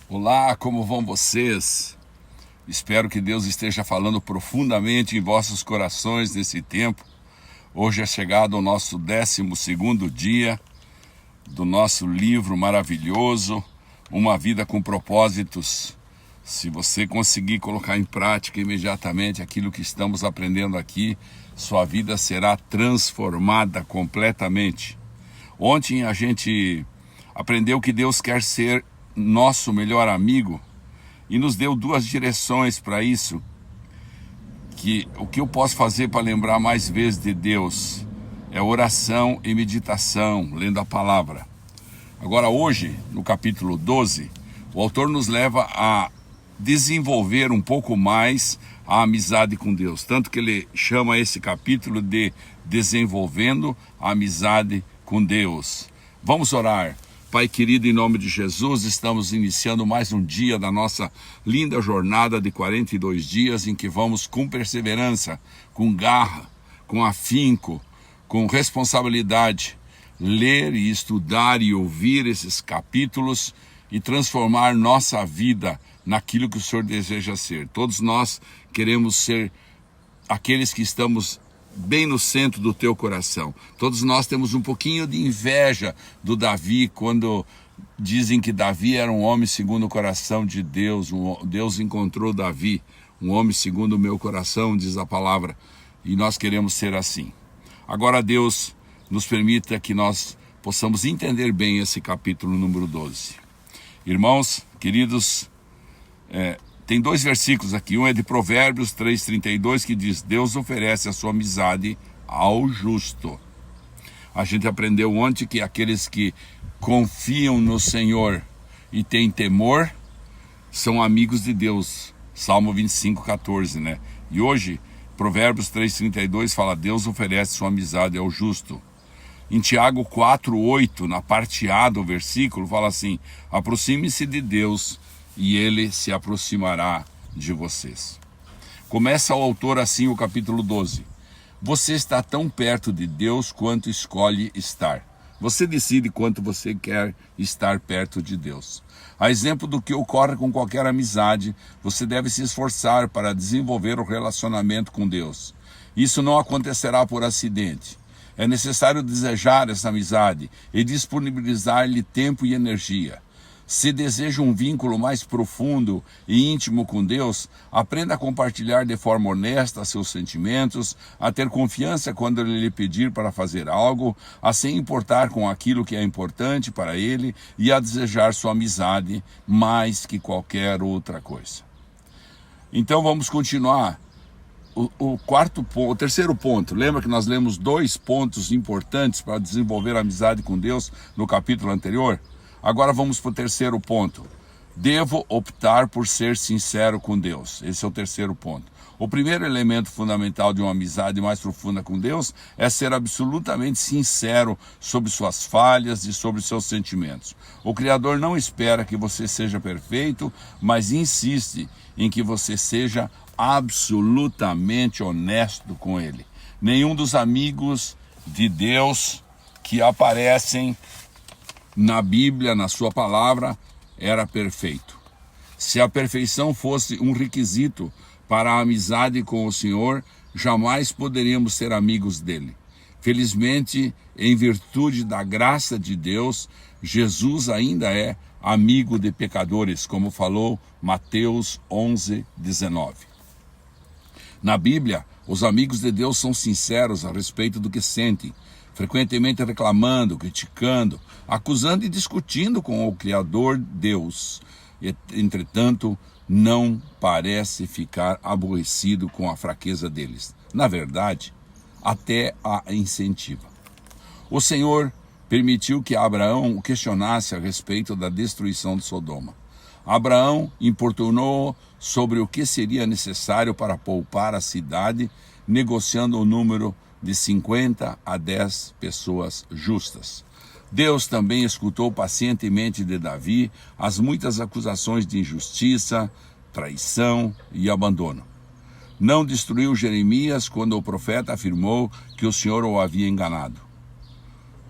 Olá, como vão vocês? Espero que Deus esteja falando profundamente em vossos corações nesse tempo. Hoje é chegado o nosso 12º dia do nosso livro maravilhoso, Uma Vida com Propósitos. Se você conseguir colocar em prática imediatamente aquilo que estamos aprendendo aqui, sua vida será transformada completamente. Ontem a gente aprendeu que Deus quer ser nosso melhor amigo e nos deu duas direções para isso. O que eu posso fazer para lembrar mais vezes de Deus é oração e meditação, lendo a palavra. Agora hoje, no capítulo 12, o autor nos leva a desenvolver um pouco mais a amizade com Deus, tanto que ele chama esse capítulo de Desenvolvendo a Amizade com Deus. Vamos orar. Pai querido, em nome de Jesus, estamos iniciando mais um dia da nossa linda jornada de 42 dias em que vamos com perseverança, com garra, com afinco, com responsabilidade, ler e estudar e ouvir esses capítulos e transformar nossa vida naquilo que o Senhor deseja ser. Todos nós queremos ser aqueles que estamos bem no centro do teu coração. Todos nós temos um pouquinho de inveja do Davi, quando dizem que Davi era um homem segundo o coração de Deus. Deus encontrou Davi, um homem segundo o meu coração, diz a palavra, e nós queremos ser assim. Agora Deus nos permita que nós possamos entender bem esse capítulo número 12. Irmãos, queridos, tem dois versículos aqui, um é de Provérbios 3:32, que diz: Deus oferece a sua amizade ao justo. A gente aprendeu ontem que aqueles que confiam no Senhor e têm temor são amigos de Deus, Salmo 25:14, né? E hoje, Provérbios 3:32 fala: Deus oferece sua amizade ao justo. Em Tiago 4:8, na parte A do versículo, fala assim: aproxime-se de Deus e ele se aproximará de vocês. Começa o autor assim o capítulo 12. Você está tão perto de Deus quanto escolhe estar. Você decide quanto você quer estar perto de Deus. A exemplo do que ocorre com qualquer amizade, você deve se esforçar para desenvolver o relacionamento com Deus. Isso não acontecerá por acidente. É necessário desejar essa amizade e disponibilizar-lhe tempo e energia. Se deseja um vínculo mais profundo e íntimo com Deus, aprenda a compartilhar de forma honesta seus sentimentos, a ter confiança quando Ele lhe pedir para fazer algo, a se importar com aquilo que é importante para Ele e a desejar sua amizade mais que qualquer outra coisa. Então vamos continuar. O terceiro ponto, lembra que nós lemos 2 pontos importantes para desenvolver a amizade com Deus no capítulo anterior? Agora vamos para o terceiro ponto. Devo optar por ser sincero com Deus. Esse é o terceiro ponto. O primeiro elemento fundamental de uma amizade mais profunda com Deus é ser absolutamente sincero sobre suas falhas e sobre seus sentimentos. O Criador não espera que você seja perfeito, mas insiste em que você seja absolutamente honesto com Ele. Nenhum dos amigos de Deus que aparecem na Bíblia, na sua palavra, era perfeito. Se a perfeição fosse um requisito para a amizade com o Senhor, jamais poderíamos ser amigos dele. Felizmente, em virtude da graça de Deus, Jesus ainda é amigo de pecadores, como falou Mateus 11:19. Na Bíblia, os amigos de Deus são sinceros a respeito do que sentem, frequentemente reclamando, criticando, acusando e discutindo com o Criador Deus. Entretanto, não parece ficar aborrecido com a fraqueza deles. Na verdade, até a incentiva. O Senhor permitiu que Abraão o questionasse a respeito da destruição de Sodoma. Abraão importunou sobre o que seria necessário para poupar a cidade, negociando o número de 50 a 10 pessoas justas. Deus também escutou pacientemente de Davi as muitas acusações de injustiça, traição e abandono. Não destruiu Jeremias quando o profeta afirmou que o Senhor o havia enganado.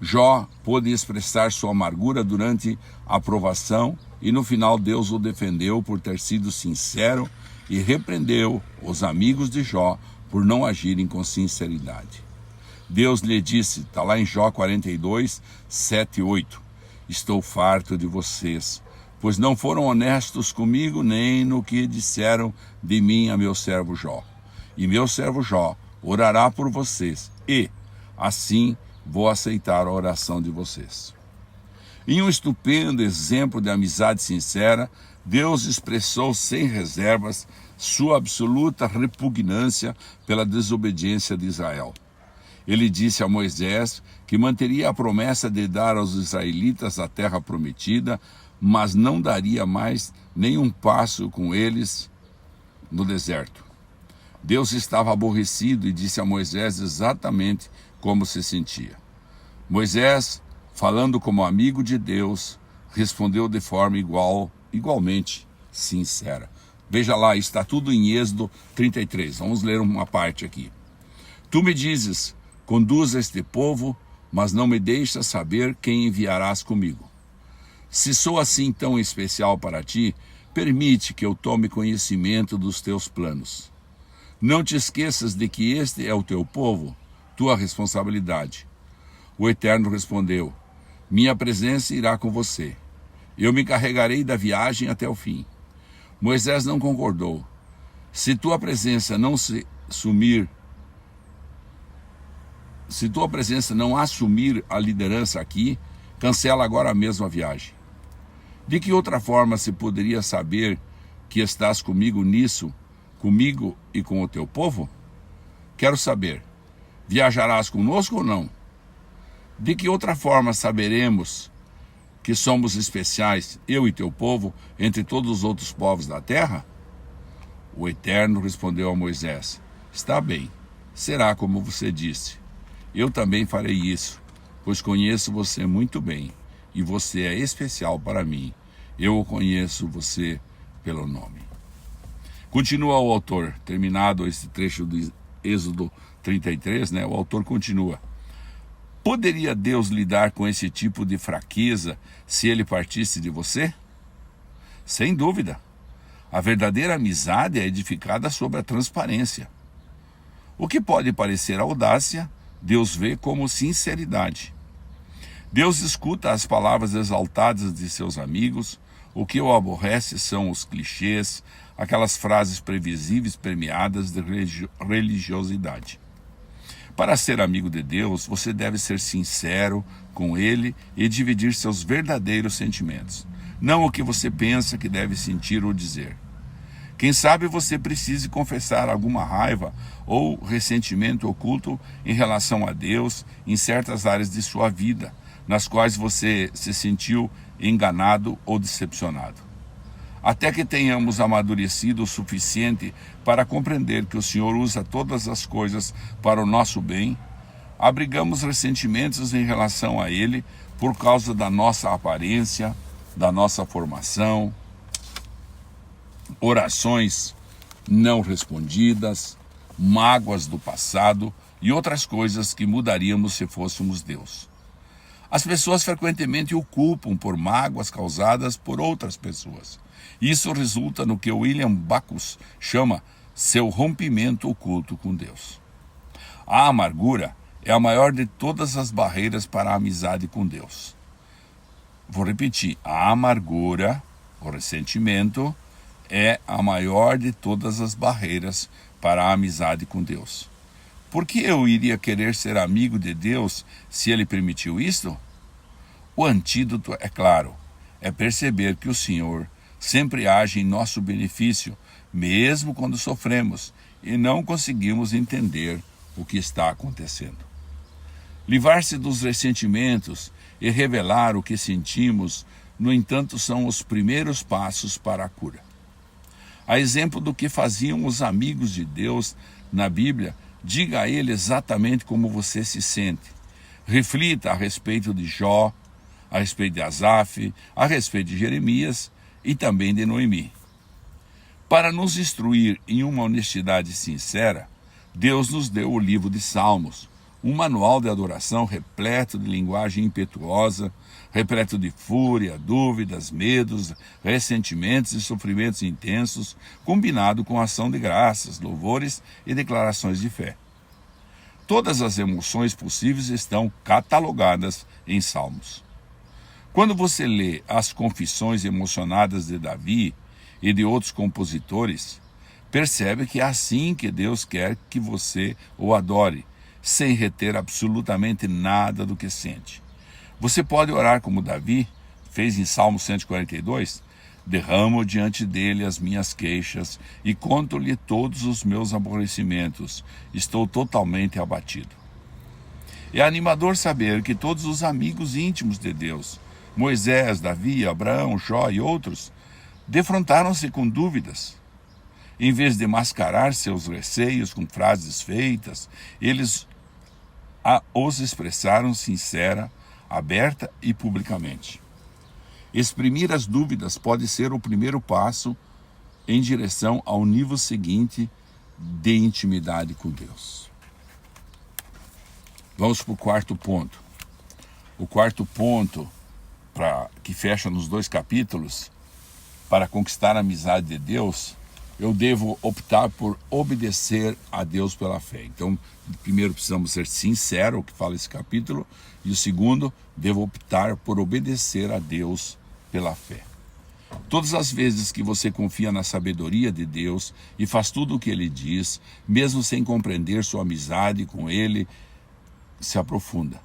Jó pôde expressar sua amargura durante a provação e no final Deus o defendeu por ter sido sincero e repreendeu os amigos de Jó por não agirem com sinceridade. Deus lhe disse, está lá em Jó 42, 7 e 8, estou farto de vocês, pois não foram honestos comigo nem no que disseram de mim a meu servo Jó. E meu servo Jó orará por vocês e, assim, vou aceitar a oração de vocês. Em um estupendo exemplo de amizade sincera, Deus expressou sem reservas sua absoluta repugnância pela desobediência de Israel. Ele disse a Moisés que manteria a promessa de dar aos israelitas a terra prometida, mas não daria mais nenhum passo com eles no deserto. Deus estava aborrecido e disse a Moisés exatamente como se sentia. Moisés, falando como amigo de Deus, respondeu de forma igualmente sincera. Veja lá, está tudo em Êxodo 33. Vamos ler uma parte aqui. Tu me dizes, conduz este povo, mas não me deixas saber quem enviarás comigo. Se sou assim tão especial para ti, permite que eu tome conhecimento dos teus planos. Não te esqueças de que este é o teu povo, tua responsabilidade. O Eterno respondeu, minha presença irá com você. Eu me encarregarei da viagem até o fim. Moisés não concordou. Se tua presença não assumir a liderança aqui, cancela agora mesmo a viagem. De que outra forma se poderia saber que estás comigo nisso, comigo e com o teu povo? Quero saber, viajarás conosco ou não? De que outra forma saberemos que somos especiais, eu e teu povo, entre todos os outros povos da terra? O Eterno respondeu a Moisés, está bem, será como você disse. Eu também farei isso, pois conheço você muito bem, e você é especial para mim. Eu conheço você pelo nome. Continua o autor, terminado esse trecho do Êxodo 33, o autor continua. Poderia Deus lidar com esse tipo de fraqueza se ele partisse de você? Sem dúvida. A verdadeira amizade é edificada sobre a transparência. O que pode parecer audácia, Deus vê como sinceridade. Deus escuta as palavras exaltadas de seus amigos. O que o aborrece são os clichês, aquelas frases previsíveis permeadas de religiosidade. Para ser amigo de Deus, você deve ser sincero com Ele e dividir seus verdadeiros sentimentos, não o que você pensa que deve sentir ou dizer. Quem sabe você precise confessar alguma raiva ou ressentimento oculto em relação a Deus em certas áreas de sua vida, nas quais você se sentiu enganado ou decepcionado. Até que tenhamos amadurecido o suficiente para compreender que o Senhor usa todas as coisas para o nosso bem, abrigamos ressentimentos em relação a Ele por causa da nossa aparência, da nossa formação, orações não respondidas, mágoas do passado e outras coisas que mudaríamos se fôssemos Deus. As pessoas frequentemente o culpam por mágoas causadas por outras pessoas. Isso resulta no que William Backus chama seu rompimento oculto com Deus. A amargura é a maior de todas as barreiras para a amizade com Deus. Vou repetir, a amargura, o ressentimento, é a maior de todas as barreiras para a amizade com Deus. Por que eu iria querer ser amigo de Deus se Ele permitiu isto? O antídoto, é claro, é perceber que o Senhor sempre age em nosso benefício, mesmo quando sofremos e não conseguimos entender o que está acontecendo. Livrar-se dos ressentimentos e revelar o que sentimos, no entanto, são os primeiros passos para a cura. A exemplo do que faziam os amigos de Deus na Bíblia, diga a Ele exatamente como você se sente. Reflita a respeito de Jó, a respeito de Asaf, a respeito de Jeremias e também de Noemi. Para nos instruir em uma honestidade sincera, Deus nos deu o livro de Salmos, um manual de adoração repleto de linguagem impetuosa, repleto de fúria, dúvidas, medos, ressentimentos e sofrimentos intensos, combinado com ação de graças, louvores e declarações de fé. Todas as emoções possíveis estão catalogadas em Salmos. Quando você lê as confissões emocionadas de Davi e de outros compositores, percebe que é assim que Deus quer que você o adore, sem reter absolutamente nada do que sente. Você pode orar como Davi fez em Salmo 142, derramo diante dele as minhas queixas e conto-lhe todos os meus aborrecimentos. Estou totalmente abatido. É animador saber que todos os amigos íntimos de Deus, Moisés, Davi, Abraão, Jó e outros, defrontaram-se com dúvidas. Em vez de mascarar seus receios com frases feitas, eles os expressaram sincera, aberta e publicamente. Exprimir as dúvidas pode ser o primeiro passo em direção ao nível seguinte de intimidade com Deus. Vamos para o quarto ponto. O quarto ponto, que fecha nos 2 capítulos, para conquistar a amizade de Deus, eu devo optar por obedecer a Deus pela fé. Então, primeiro precisamos ser sinceros, o que fala esse capítulo, e o segundo, devo optar por obedecer a Deus pela fé. Todas as vezes que você confia na sabedoria de Deus e faz tudo o que Ele diz, mesmo sem compreender sua amizade com Ele, se aprofunda.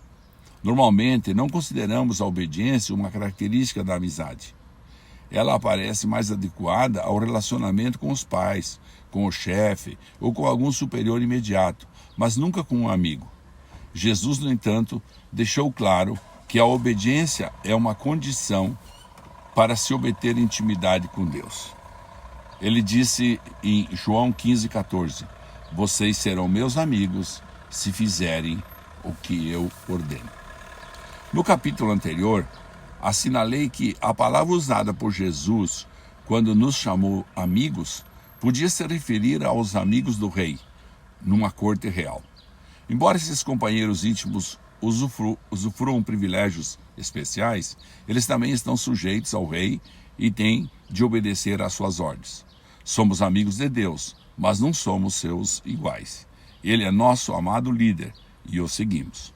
Normalmente, não consideramos a obediência uma característica da amizade. Ela aparece mais adequada ao relacionamento com os pais, com o chefe ou com algum superior imediato, mas nunca com um amigo. Jesus, no entanto, deixou claro que a obediência é uma condição para se obter intimidade com Deus. Ele disse em João 15,14, vocês serão meus amigos se fizerem o que eu ordeno. No capítulo anterior, assinalei que a palavra usada por Jesus quando nos chamou amigos podia se referir aos amigos do rei, numa corte real. Embora esses companheiros íntimos usufruam privilégios especiais, eles também estão sujeitos ao rei e têm de obedecer às suas ordens. Somos amigos de Deus, mas não somos seus iguais. Ele é nosso amado líder e o seguimos.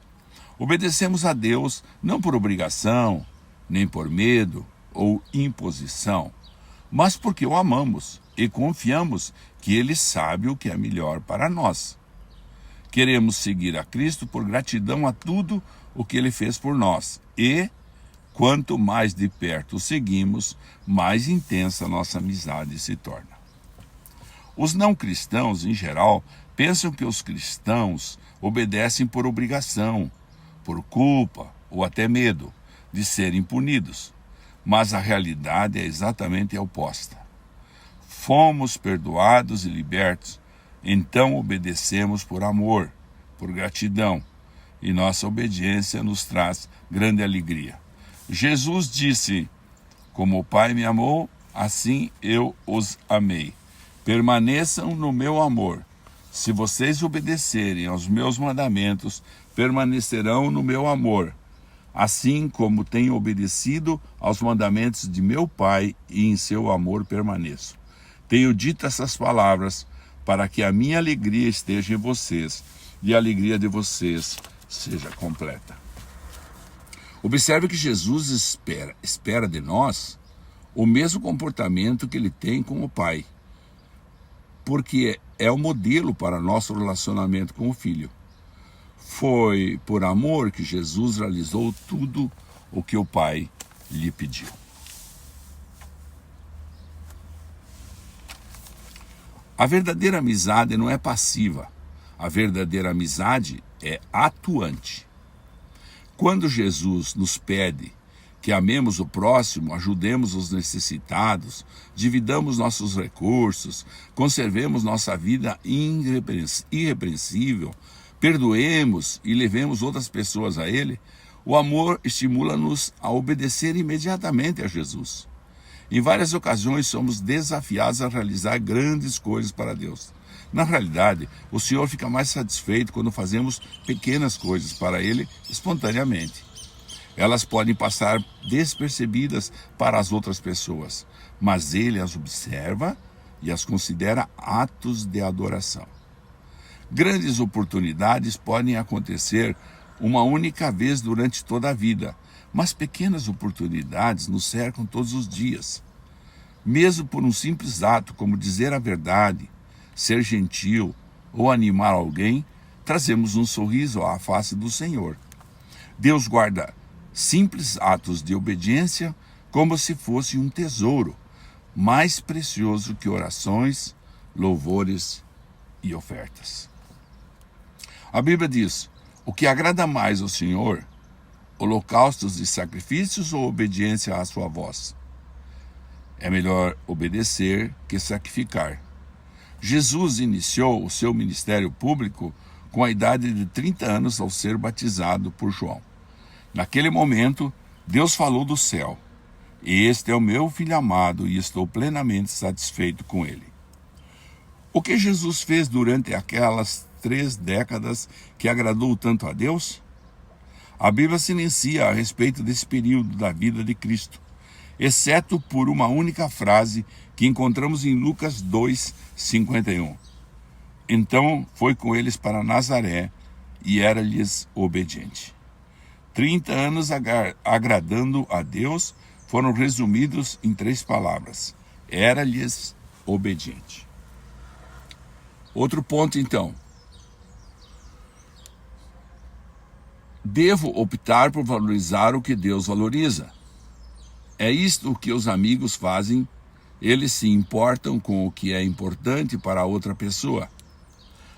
Obedecemos a Deus não por obrigação, nem por medo ou imposição, mas porque o amamos e confiamos que Ele sabe o que é melhor para nós. Queremos seguir a Cristo por gratidão a tudo o que Ele fez por nós e, quanto mais de perto o seguimos, mais intensa nossa amizade se torna. Os não cristãos, em geral, pensam que os cristãos obedecem por obrigação, por culpa ou até medo de serem punidos, mas a realidade é exatamente a oposta. Fomos perdoados e libertos, então obedecemos por amor, por gratidão, e nossa obediência nos traz grande alegria. Jesus disse, como o Pai me amou, assim eu os amei. Permaneçam no meu amor. Se vocês obedecerem aos meus mandamentos, permanecerão no meu amor, assim como tenho obedecido aos mandamentos de meu Pai e em seu amor permaneço. Tenho dito essas palavras para que a minha alegria esteja em vocês e a alegria de vocês seja completa. Observe que Jesus espera de nós o mesmo comportamento que Ele tem com o Pai, porque é o modelo para nosso relacionamento com o Filho. Foi por amor que Jesus realizou tudo o que o Pai lhe pediu. A verdadeira amizade não é passiva. A verdadeira amizade é atuante. Quando Jesus nos pede que amemos o próximo, ajudemos os necessitados, dividamos nossos recursos, conservemos nossa vida irrepreensível, perdoemos e levemos outras pessoas a Ele, o amor estimula-nos a obedecer imediatamente a Jesus. Em várias ocasiões somos desafiados a realizar grandes coisas para Deus. Na realidade, o Senhor fica mais satisfeito quando fazemos pequenas coisas para Ele espontaneamente. Elas podem passar despercebidas para as outras pessoas, mas Ele as observa e as considera atos de adoração. Grandes oportunidades podem acontecer uma única vez durante toda a vida, mas pequenas oportunidades nos cercam todos os dias. Mesmo por um simples ato como dizer a verdade, ser gentil ou animar alguém, trazemos um sorriso à face do Senhor. Deus guarda simples atos de obediência como se fosse um tesouro, mais precioso que orações, louvores e ofertas. A Bíblia diz: o que agrada mais ao Senhor, holocaustos e sacrifícios ou obediência à sua voz? É melhor obedecer que sacrificar. Jesus iniciou o seu ministério público com a idade de 30 anos ao ser batizado por João. Naquele momento, Deus falou do céu: este é o meu filho amado e estou plenamente satisfeito com ele. O que Jesus fez durante aquelas 3 décadas que agradou tanto a Deus? A Bíblia silencia a respeito desse período da vida de Cristo, exceto por uma única frase que encontramos em Lucas 2:51. Então foi com eles para Nazaré e era-lhes obediente. 30 anos agradando a Deus foram resumidos em 3 palavras: era-lhes obediente. Outro ponto, então. Devo optar por valorizar o que Deus valoriza. É isto o que os amigos fazem. Eles se importam com o que é importante para a outra pessoa.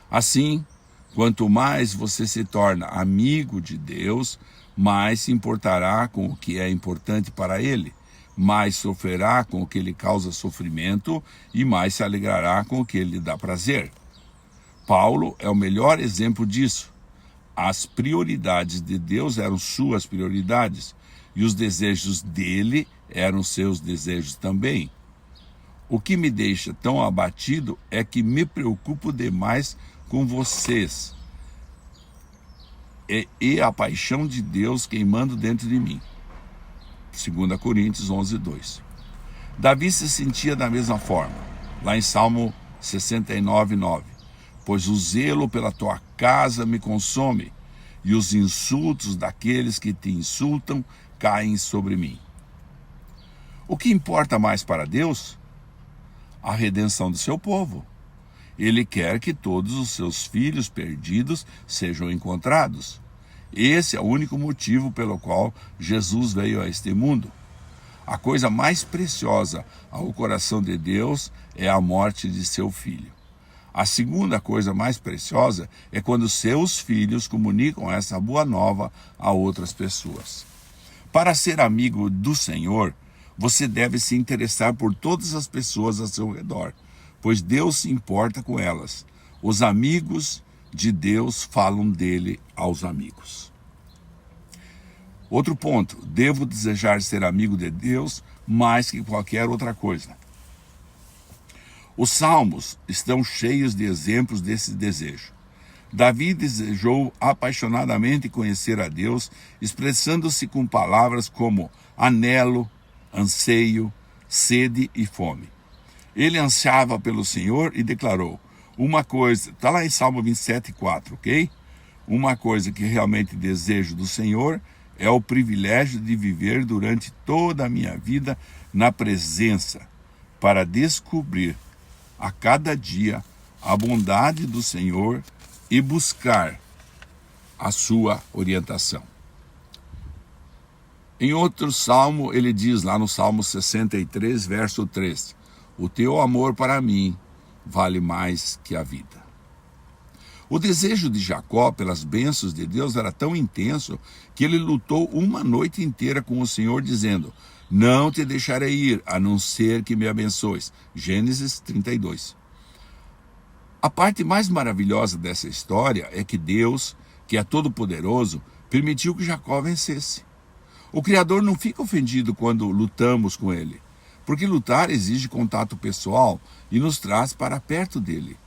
Assim, quanto mais você se torna amigo de Deus, mais se importará com o que é importante para Ele, mais sofrerá com o que lhe causa sofrimento e mais se alegrará com o que lhe dá prazer. Paulo é o melhor exemplo disso. As prioridades de Deus eram suas prioridades, e os desejos dele eram seus desejos também. O que me deixa tão abatido é que me preocupo demais com vocês e a paixão de Deus queimando dentro de mim. 2 Coríntios 11:2. Davi se sentia da mesma forma, lá em Salmo 69:9. Pois o zelo pela tua casa me consome, e os insultos daqueles que te insultam caem sobre mim. O que importa mais para Deus? A redenção do seu povo. Ele quer que todos os seus filhos perdidos sejam encontrados. Esse é o único motivo pelo qual Jesus veio a este mundo. A coisa mais preciosa ao coração de Deus é a morte de seu filho. A segunda coisa mais preciosa é quando seus filhos comunicam essa boa nova a outras pessoas. Para ser amigo do Senhor, você deve se interessar por todas as pessoas ao seu redor, pois Deus se importa com elas. Os amigos de Deus falam dele aos amigos. Outro ponto: devo desejar ser amigo de Deus mais que qualquer outra coisa. Os Salmos estão cheios de exemplos desse desejo. Davi desejou apaixonadamente conhecer a Deus, expressando-se com palavras como anelo, anseio, sede e fome. Ele ansiava pelo Senhor e declarou: uma coisa, está lá em Salmo 27:4, ok? Uma coisa que realmente desejo do Senhor é o privilégio de viver durante toda a minha vida na presença, para descobrir a cada dia a bondade do Senhor e buscar a sua orientação. Em outro salmo, ele diz lá no Salmo 63, verso 3, o teu amor para mim vale mais que a vida. O desejo de Jacó pelas bênçãos de Deus era tão intenso que ele lutou uma noite inteira com o Senhor, dizendo: não te deixarei ir, a não ser que me abençoes. Gênesis 32. A parte mais maravilhosa dessa história é que Deus, que é todo-poderoso, permitiu que Jacó vencesse. O Criador não fica ofendido quando lutamos com ele, porque lutar exige contato pessoal e nos traz para perto dele.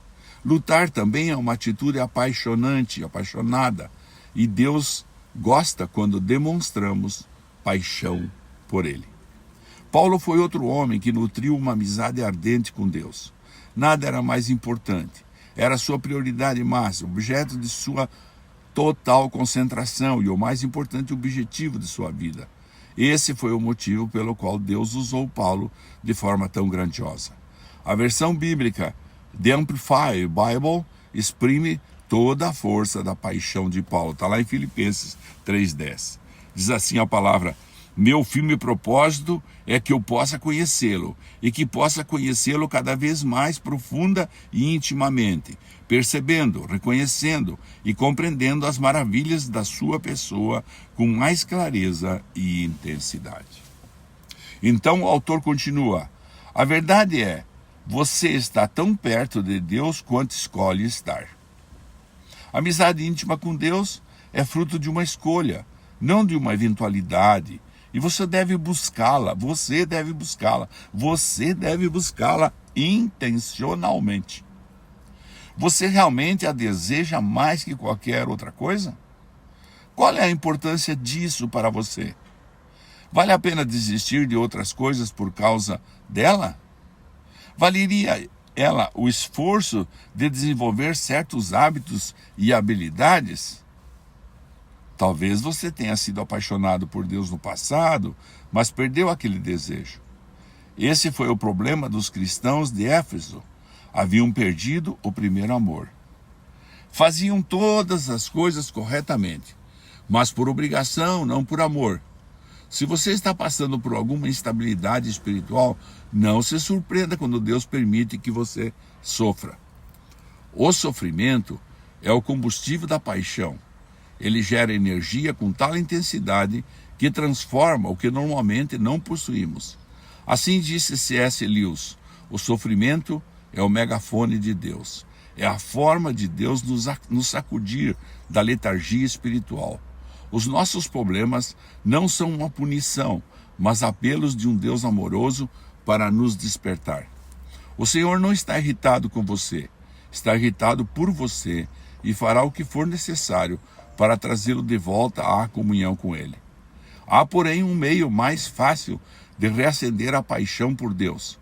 Lutar também é uma atitude apaixonante, apaixonada. E Deus gosta quando demonstramos paixão por Ele. Paulo foi outro homem que nutriu uma amizade ardente com Deus. Nada era mais importante. Era sua prioridade máxima, objeto de sua total concentração e o mais importante objetivo de sua vida. Esse foi o motivo pelo qual Deus usou Paulo de forma tão grandiosa. A versão bíblica The Amplified Bible exprime toda a força da paixão de Paulo. Está lá em Filipenses 3:10. Diz assim a palavra: meu firme propósito é que eu possa conhecê-lo e que possa conhecê-lo cada vez mais profunda e intimamente, percebendo, reconhecendo e compreendendo as maravilhas da sua pessoa com mais clareza e intensidade. Então o autor continua: a verdade é, você está tão perto de Deus quanto escolhe estar. A amizade íntima com Deus é fruto de uma escolha, não de uma eventualidade. E você deve buscá-la intencionalmente. Você realmente a deseja mais que qualquer outra coisa? Qual é a importância disso para você? Vale a pena desistir de outras coisas por causa dela? Valeria ela o esforço de desenvolver certos hábitos e habilidades? Talvez você tenha sido apaixonado por Deus no passado, mas perdeu aquele desejo. Esse foi o problema dos cristãos de Éfeso. Haviam perdido o primeiro amor. Faziam todas as coisas corretamente, mas por obrigação, não por amor. Se você está passando por alguma instabilidade espiritual, não se surpreenda quando Deus permite que você sofra. O sofrimento é o combustível da paixão. Ele gera energia com tal intensidade que transforma o que normalmente não possuímos. Assim disse C.S. Lewis: o sofrimento é o megafone de Deus. É a forma de Deus nos sacudir da letargia espiritual. Os nossos problemas não são uma punição, mas apelos de um Deus amoroso para nos despertar. O Senhor não está irritado com você, está irritado por você e fará o que for necessário para trazê-lo de volta à comunhão com Ele. Há, porém, um meio mais fácil de reacender a paixão por Deus.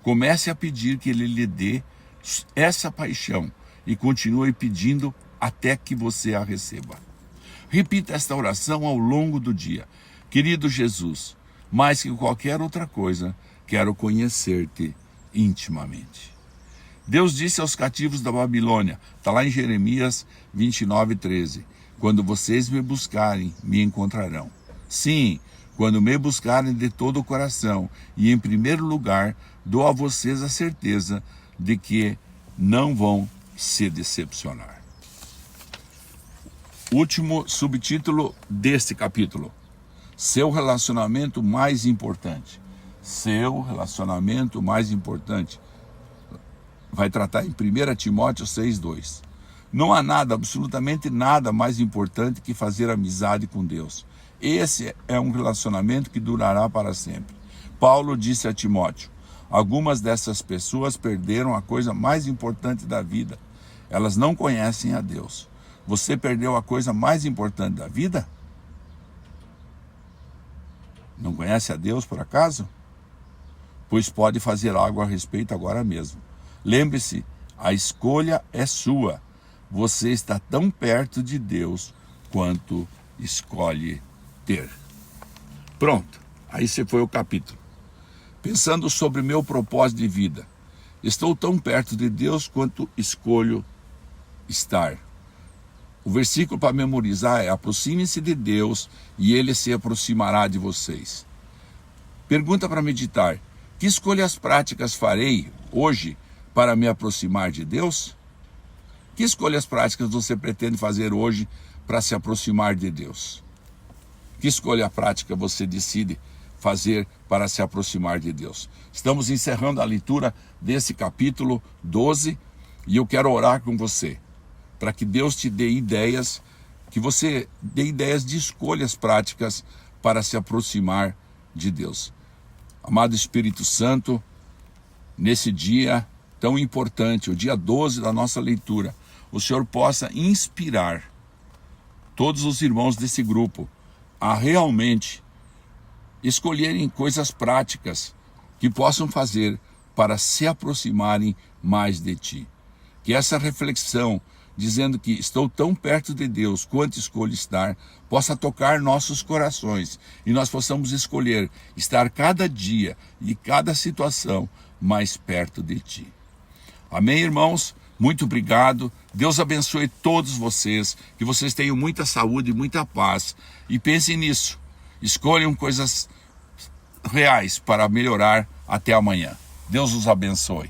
Comece a pedir que Ele lhe dê essa paixão e continue pedindo até que você a receba. Repita esta oração ao longo do dia. Querido Jesus, mais que qualquer outra coisa, quero conhecer-te intimamente. Deus disse aos cativos da Babilônia, está lá em Jeremias 29:13, quando vocês me buscarem, me encontrarão. Sim, quando me buscarem de todo o coração, e em primeiro lugar, dou a vocês a certeza de que não vão se decepcionar. Último subtítulo deste capítulo: seu relacionamento mais importante. Seu relacionamento mais importante. Vai tratar em 1 Timóteo 6:2. Não há nada, absolutamente nada mais importante que fazer amizade com Deus. Esse é um relacionamento que durará para sempre. Paulo disse a Timóteo: algumas dessas pessoas perderam a coisa mais importante da vida. Elas não conhecem a Deus. Você perdeu a coisa mais importante da vida? Não conhece a Deus por acaso? Pois pode fazer algo a respeito agora mesmo. Lembre-se, a escolha é sua. Você está tão perto de Deus quanto escolhe ter. Pronto, aí esse foi o capítulo. Pensando sobre meu propósito de vida. Estou tão perto de Deus quanto escolho estar. O versículo para memorizar é: aproxime-se de Deus e Ele se aproximará de vocês. Pergunta para meditar: que escolhas práticas farei hoje para me aproximar de Deus? Que escolhas práticas você pretende fazer hoje para se aproximar de Deus? Que escolha prática você decide fazer para se aproximar de Deus? Estamos encerrando a leitura desse capítulo 12 e eu quero orar com você, para que Deus te dê ideias, que você dê ideias de escolhas práticas para se aproximar de Deus. Amado Espírito Santo, nesse dia tão importante, o dia 12 da nossa leitura, o Senhor possa inspirar todos os irmãos desse grupo a realmente escolherem coisas práticas que possam fazer para se aproximarem mais de Ti. Que essa reflexão, dizendo que estou tão perto de Deus quanto escolho estar, possa tocar nossos corações e nós possamos escolher estar cada dia e cada situação mais perto de Ti. Amém, irmãos? Muito obrigado. Deus abençoe todos vocês, que vocês tenham muita saúde e muita paz. E pensem nisso. Escolham coisas reais para melhorar até amanhã. Deus os abençoe.